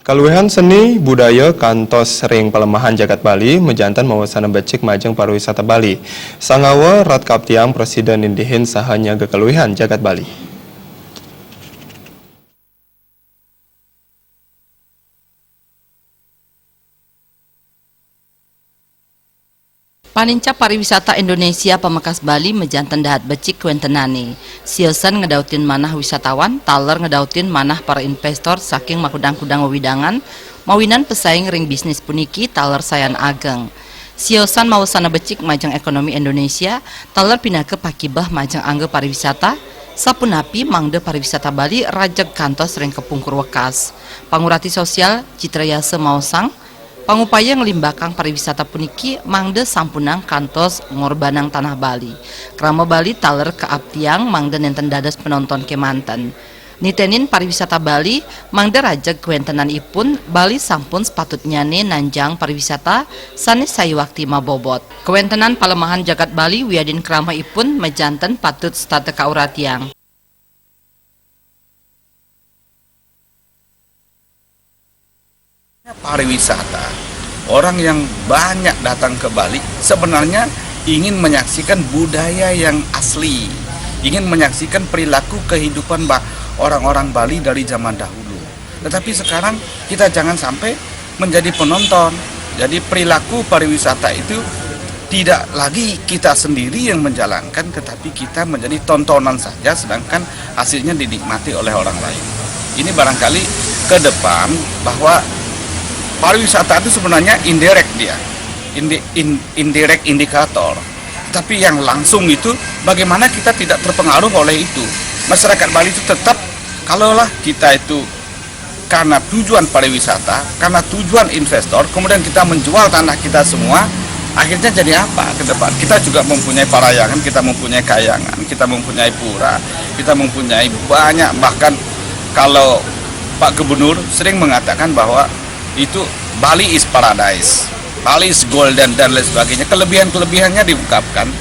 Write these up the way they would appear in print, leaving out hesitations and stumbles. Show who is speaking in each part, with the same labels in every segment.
Speaker 1: Kaluwihan seni budaya kantos sering pelemahan jagat Bali menjantan mawasana becik majeng pariwisata Bali. Sangawa rat kaptiang presiden indihin sahanya kekaluwihan jagat Bali.
Speaker 2: Paninca pariwisata Indonesia Pamekasan Bali mejantan dahat becik kuentenani. Siosan ngedautin manah wisatawan, taler ngedautin manah para investor saking makudang-kudang wewidangan, mawinan pesaing ring bisnis puniki taler sayan ageng. Siosan mawasana becik majeng ekonomi Indonesia, taler pindah ke pakibah majeng angge pariwisata, sapunapi mangde pariwisata Bali rajeg kantos ring kepungkur wekas. Pangurati sosial Citra Yase Maosang, pangupaya ngelimbakang pariwisata puniki mangde sampunang kantos ngorbanang tanah Bali. Krama Bali taler ke aptiang mangde nenten dados penonton kemanten. Nitenin pariwisata Bali mangde rajeg kuentenan ipun Bali sampun sepatutnya nanjang pariwisata sanes sayuwakti mabobot. Kuentenan palemahan jagat Bali wiadin krama ipun mejanten patut state kauratiang.
Speaker 3: Pariwisata, orang yang banyak datang ke Bali sebenarnya ingin menyaksikan budaya yang asli, ingin menyaksikan perilaku kehidupan orang-orang Bali dari zaman dahulu. Tetapi sekarang kita jangan sampai menjadi penonton. Jadi perilaku pariwisata itu tidak lagi kita sendiri yang menjalankan, tetapi kita menjadi tontonan saja, sedangkan hasilnya dinikmati oleh orang lain. Ini barangkali ke depan bahwa pariwisata itu sebenarnya indirect dia, indirect indikator. Tapi yang langsung itu bagaimana kita tidak terpengaruh oleh itu. Masyarakat Bali itu tetap, kalaulah kita itu karena tujuan pariwisata, karena tujuan investor, kemudian kita menjual tanah kita semua, akhirnya jadi apa ke depan? Kita juga mempunyai parayangan, kita mempunyai kayangan, kita mempunyai pura, kita mempunyai banyak, bahkan kalau Pak Gubernur sering mengatakan bahwa itu Bali is paradise, Bali is golden dan lain sebagainya. Kelebihan-kelebihannya diungkapkan.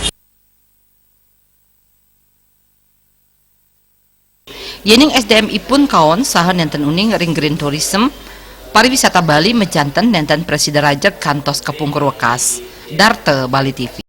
Speaker 2: Yening SDM ipun kaon saha nenten uning ring green tourism pariwisata Bali mejanten nenten presiden rajeg kantos kepungkur wekas. Darte Bali TV.